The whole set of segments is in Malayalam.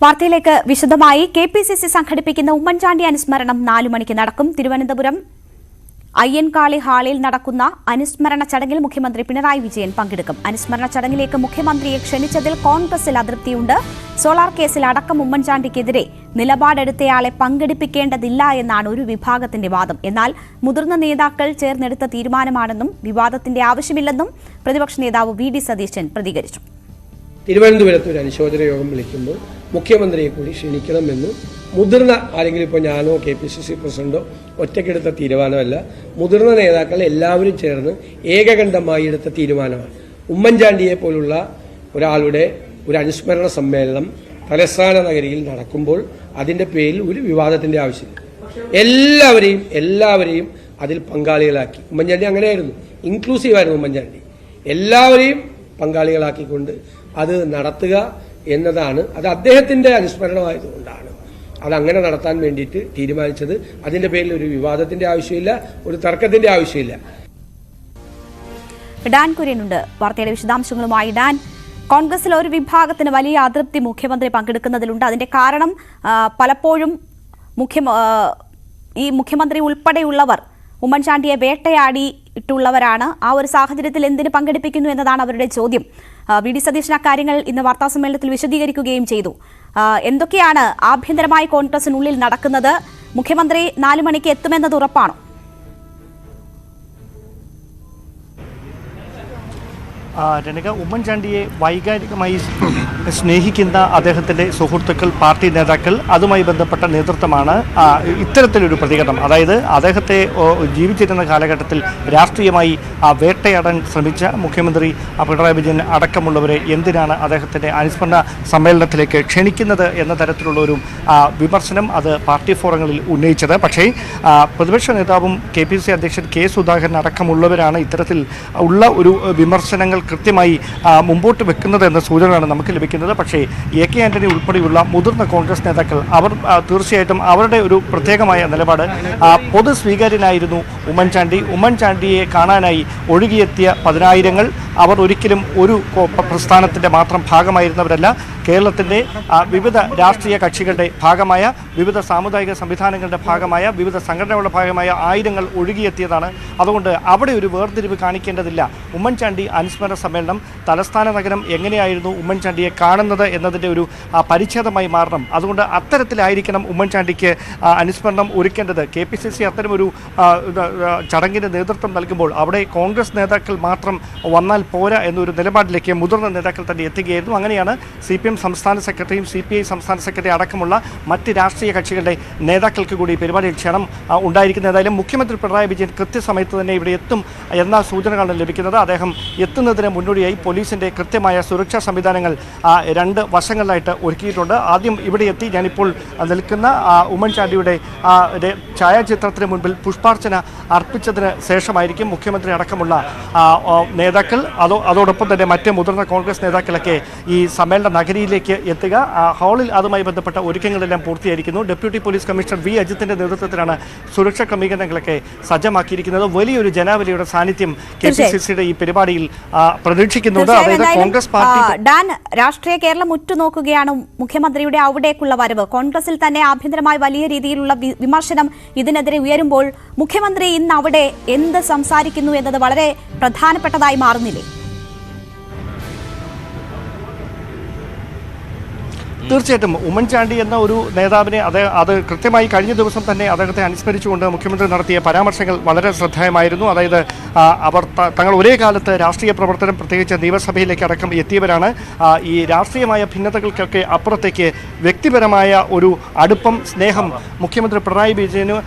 വാർത്തയിലേക്ക് വിശദമായി കെപിസിസി സംഘടിപ്പിക്കുന്ന ഉമ്മൻചാണ്ടി അനുസ്മരണം 4 മണിക്ക് നടക്കും. തിരുവനന്തപുരം അയ്യൻകാളി ഹാളിൽ നടക്കുന്ന അനുസ്മരണ ചടങ്ങിൽ മുഖ്യമന്ത്രി പിണറായി വിജയൻ പങ്കെടുക്കും. അനുസ്മരണ ചടങ്ങിലേക്ക് മുഖ്യമന്ത്രിയെ ക്ഷണിച്ചതിൽ കോൺഗ്രസിൽ അതൃപ്തിയുണ്ട്. സോളാർ കേസിൽ അടക്കം ഉമ്മൻചാണ്ടിക്കെതിരെ നിലപാടെടുത്തയാളെ പങ്കെടുപ്പിക്കേണ്ടതില്ല എന്നാണ് ഒരു വിഭാഗത്തിന്റെ വാദം. എന്നാൽ മുതിർന്ന നേതാക്കൾ ചേർന്നെടുത്ത തീരുമാനമാണെന്നും വിവാദത്തിന്റെ ആവശ്യമില്ലെന്നും പ്രതിപക്ഷ നേതാവ് വി.ഡി. സതീശൻ പ്രതികരിച്ചു. തിരുവനന്തപുരത്ത് ഒരു അനുശോചന യോഗം വിളിക്കുമ്പോൾ മുഖ്യമന്ത്രിയെ കൂടി ക്ഷണിക്കണമെന്ന് മുതിർന്ന ആരെങ്കിലും, ഇപ്പോൾ ഞാനോ KPCC പ്രസിഡന്റോ ഒറ്റയ്ക്കെടുത്ത തീരുമാനമല്ല, മുതിർന്ന നേതാക്കൾ എല്ലാവരും ചേർന്ന് ഏകകണ്ഠമായി എടുത്ത തീരുമാനമാണ്. ഉമ്മൻചാണ്ടിയെ പോലുള്ള ഒരാളുടെ ഒരു അനുസ്മരണ സമ്മേളനം തലസ്ഥാന നഗരിയിൽ നടക്കുമ്പോൾ അതിൻ്റെ പേരിൽ ഒരു വിവാദത്തിൻ്റെ ആവശ്യമില്ല. എല്ലാവരെയും അതിൽ പങ്കാളികളാക്കി. ഉമ്മൻചാണ്ടി അങ്ങനെയായിരുന്നു, ഇൻക്ലൂസീവായിരുന്നു ഉമ്മൻചാണ്ടി. എല്ലാവരെയും പങ്കാളികളാക്കിക്കൊണ്ട് അത് നടത്തുക എന്നതാണ്. അത് അദ്ദേഹത്തിൻ്റെ അനുസ്മരണമായതുകൊണ്ടാണ് അതങ്ങനെ നടത്താൻ വേണ്ടിയിട്ട് തീരുമാനിച്ചത്. അതിൻ്റെ പേരിൽ ഒരു വിവാദത്തിൻ്റെ ആവശ്യമില്ല, ഒരു തർക്കത്തിൻ്റെ ആവശ്യമില്ല. ഡാൻ കുര്യനുണ്ട് വാർത്തയുടെ വിശദാംശങ്ങളുമായി. ഡാൻ, കോൺഗ്രസിലെ ഒരു വിഭാഗത്തിന് വലിയ അതൃപ്തി മുഖ്യമന്ത്രി പങ്കെടുക്കുന്നതിലുണ്ട്. അതിന്റെ കാരണം പലപ്പോഴും ഈ മുഖ്യമന്ത്രി ഉൾപ്പെടെയുള്ളവർ ഉമ്മൻചാണ്ടിയെ വേട്ടയാടിയിട്ടുള്ളവരാണ്. ആ ഒരു സാഹചര്യത്തിൽ എന്തിന് പങ്കെടുപ്പിക്കുന്നു എന്നതാണ് അവരുടെ ചോദ്യം. വി.ഡി. സതീശൻ അക്കാര്യങ്ങൾ ഇന്ന് വാർത്താസമ്മേളനത്തിൽ വിശദീകരിക്കുകയും ചെയ്തു. എന്തൊക്കെയാണ് ആഭ്യന്തരമായി കോൺഗ്രസിനുള്ളിൽ നടക്കുന്നത്? മുഖ്യമന്ത്രി 4 മണിക്ക് എത്തുമെന്നത് ഉറപ്പാണോ? രണിക, ഉമ്മൻചാണ്ടിയെ വൈകാരികമായി സ്നേഹിക്കുന്ന അദ്ദേഹത്തിൻ്റെ സുഹൃത്തുക്കൾ, പാർട്ടി നേതാക്കൾ, അതുമായി ബന്ധപ്പെട്ട നേതൃത്വമാണ് ഇത്തരത്തിലൊരു പ്രതികരണം. അതായത് അദ്ദേഹത്തെ ജീവിച്ചിരുന്ന കാലഘട്ടത്തിൽ രാഷ്ട്രീയമായി വേട്ടയാടാൻ ശ്രമിച്ച മുഖ്യമന്ത്രി പിണറായി വിജയൻ അടക്കമുള്ളവരെ എന്തിനാണ് അദ്ദേഹത്തിൻ്റെ അനുസ്മരണ സമ്മേളനത്തിലേക്ക് ക്ഷണിക്കുന്നത് എന്ന തരത്തിലുള്ള ഒരു വിമർശനം അത് പാർട്ടി ഫോറങ്ങളിൽ ഉന്നയിച്ചത്. പക്ഷേ പ്രതിപക്ഷ നേതാവും KPCC അധ്യക്ഷൻ K. സുധാകരൻ അടക്കമുള്ളവരാണ് ഇത്തരത്തിൽ ഉള്ള ഒരു വിമർശനങ്ങൾ കൃത്യമായി മുമ്പോട്ട് വെക്കുന്നത് എന്ന സൂചനയാണ് നമുക്ക് ലഭിക്കുന്നത്. പക്ഷേ AK ആന്റണി ഉൾപ്പെടെയുള്ള മുതിർന്ന കോൺഗ്രസ് നേതാക്കൾ അവർ തീർച്ചയായിട്ടും അവരുടെ ഒരു പ്രത്യേകമായ നിലപാട് പൊതു സ്വീകാര്യനായിരുന്നു ഉമ്മൻചാണ്ടിയെ കാണാനായി ഒഴുകിയെത്തിയ 10,000-ങ്ങൾ അവർ ഒരിക്കലും ഒരു പ്രസ്ഥാനത്തിൻ്റെ മാത്രം ഭാഗമായിരുന്നവരല്ല. കേരളത്തിൻ്റെ വിവിധ രാഷ്ട്രീയ കക്ഷികളുടെ ഭാഗമായ, വിവിധ സാമുദായിക സംവിധാനങ്ങളുടെ ഭാഗമായ, വിവിധ സംഘടനകളുടെ ഭാഗമായ ആയിരങ്ങൾ ഒഴുകിയെത്തിയതാണ്. അതുകൊണ്ട് അവിടെ ഒരു വേർതിരിവ് കാണിക്കേണ്ടതില്ല. ഉമ്മൻചാണ്ടി അനുസ്മരണ സമ്മേളനം തലസ്ഥാന നഗരം എങ്ങനെയായിരുന്നു ഉമ്മൻചാണ്ടിയെ കാണുന്നത് എന്നതിൻ്റെ ഒരു പരിച്ഛേദമായി മാറണം. അതുകൊണ്ട് അത്തരത്തിലായിരിക്കണം ഉമ്മൻചാണ്ടിക്ക് അനുസ്മരണം ഒരുക്കേണ്ടത്. KPCC അത്തരമൊരു ചടങ്ങിന് നേതൃത്വം നൽകുമ്പോൾ അവിടെ കോൺഗ്രസ് നേതാക്കൾ മാത്രം വന്നാൽ പോരാ എന്നൊരു നിലപാടിലേക്ക് മുതിർന്ന നേതാക്കൾ തന്നെ എത്തുകയായിരുന്നു. അങ്ങനെയാണ് CPM സംസ്ഥാന സെക്രട്ടറിയും CPI സംസ്ഥാന സെക്രട്ടറി അടക്കമുള്ള മറ്റ് രാഷ്ട്രീയ കക്ഷികളുടെ നേതാക്കൾക്ക് കൂടി പരിപാടിയിൽ ക്ഷണം ഉണ്ടായിരിക്കുന്നത്. ഏതായാലും മുഖ്യമന്ത്രി പിണറായി വിജയൻ കൃത്യസമയത്ത് തന്നെ ഇവിടെ എത്തും എന്ന സൂചനകളാണ് ലഭിക്കുന്നത്. അദ്ദേഹം എത്തുന്നതിന് മുന്നോടിയായി പോലീസിൻ്റെ കൃത്യമായ സുരക്ഷാ സംവിധാനങ്ങൾ 2 വശങ്ങളിലായിട്ട് ഒരുക്കിയിട്ടുണ്ട്. ആദ്യം ഇവിടെ എത്തി ഞാനിപ്പോൾ നിൽക്കുന്ന ഉമ്മൻചാണ്ടിയുടെ ഛായാചിത്രത്തിന് മുൻപിൽ പുഷ്പാർച്ചന അർപ്പിച്ചതിന് ശേഷമായിരിക്കും മുഖ്യമന്ത്രി അടക്കമുള്ള നേതാക്കൾ അതോടൊപ്പം തന്നെ മറ്റ് മുതിർന്ന കോൺഗ്രസ് നേതാക്കളൊക്കെ ഈ സമ്മേളന നഗരിയിലേക്ക് എത്തുക. ഹാളിൽ അതുമായി ബന്ധപ്പെട്ട ഒരുക്കങ്ങളെല്ലാം പൂർത്തിയായിരിക്കുന്നു. Deputy police commissioner V. അജിത്തിന്റെ നേതൃത്വത്തിലാണ് സുരക്ഷാ ക്രമീകരണങ്ങളൊക്കെ സജ്ജമാക്കിയിരിക്കുന്നത്. വലിയൊരു ജനാവലിയുടെ സാന്നിധ്യം KPCCയുടെ ഈ പരിപാടിയിൽ പ്രതീക്ഷിക്കുന്നുണ്ട്. അതായത് കോൺഗ്രസ് പാർട്ടി ഡാൻ, രാഷ്ട്രീയ കേരളം ഉറ്റുനോക്കുകയാണ് മുഖ്യമന്ത്രിയുടെ അവിടേക്കുള്ള വരവ്. കോൺഗ്രസിൽ തന്നെ ആഭ്യന്തരമായി വലിയ രീതിയിലുള്ള വിമർശനം ഇതിനെതിരെ ഉയരുമ്പോൾ മുഖ്യമന്ത്രി ഇന്ന് അവിടെ എന്ത് സംസാരിക്കുന്നു എന്നത് വളരെ പ്രധാനപ്പെട്ടതായി മാറുന്നില്ലേ? തീർച്ചയായിട്ടും ഉമ്മൻചാണ്ടി എന്ന ഒരു നേതാവിനെ അത് കൃത്യമായി കഴിഞ്ഞ ദിവസം തന്നെ അദ്ദേഹത്തെ അനുസ്മരിച്ചുകൊണ്ട് മുഖ്യമന്ത്രി നടത്തിയ പരാമർശങ്ങൾ വളരെ ശ്രദ്ധേയമായിരുന്നു. അതായത് അവർ തങ്ങൾ ഒരേ കാലത്ത് രാഷ്ട്രീയ പ്രവർത്തനം, പ്രത്യേകിച്ച് നിയമസഭയിലേക്ക് അടക്കം എത്തിയവരാണ്. ഈ രാഷ്ട്രീയമായ ഭിന്നതകൾക്കൊക്കെ അപ്പുറത്തേക്ക് വ്യക്തിപരമായ ഒരു അടുപ്പം, സ്നേഹം മുഖ്യമന്ത്രി പിണറായി വിജയന്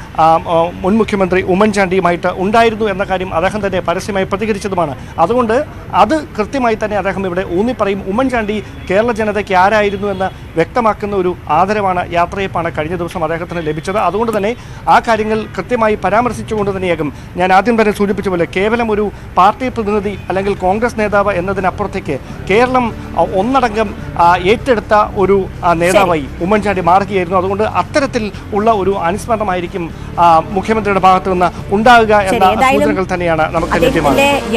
മുൻ മുഖ്യമന്ത്രി ഉമ്മൻചാണ്ടിയുമായിട്ട് ഉണ്ടായിരുന്നു എന്ന കാര്യം അദ്ദേഹം തന്നെ പരസ്യമായി പ്രതികരിച്ചതുമാണ്. അതുകൊണ്ട് അത് കൃത്യമായി തന്നെ അദ്ദേഹം ഇവിടെ ഊന്നിപ്പറയും. ഉമ്മൻചാണ്ടി കേരള ജനതയ്ക്ക് ആരായിരുന്നു എന്ന് വ്യക്തമാക്കുന്ന ഒരു ആദരവാണ്, യാത്രയപ്പാണ് കഴിഞ്ഞ ദിവസം അദ്ദേഹത്തിന് ലഭിച്ചത്. അതുകൊണ്ട് തന്നെ ആ കാര്യങ്ങൾ കൃത്യമായി പരാമർശിച്ചുകൊണ്ട് തന്നെയാകും ഞാൻ ആദ്യം തന്നെ സൂചിപ്പിച്ച പോലെ കേവലം ഒരു പാർട്ടി പ്രതിനിധി അല്ലെങ്കിൽ കോൺഗ്രസ് നേതാവ് എന്നതിനപ്പുറത്തേക്ക് കേരളം ഒന്നടങ്കം ഏറ്റെടുത്ത ഒരു നേതാവായി ഉമ്മൻചാണ്ടി മാറുകയായിരുന്നു. അതുകൊണ്ട് അത്തരത്തിൽ ഉള്ള ഒരു അനുസ്മരണമായിരിക്കും മുഖ്യമന്ത്രിയുടെ ഭാഗത്തു നിന്ന് ഉണ്ടാകുക എന്ന സൂചനകൾ തന്നെയാണ് നമുക്ക് ലഭ്യമാകുന്നത്.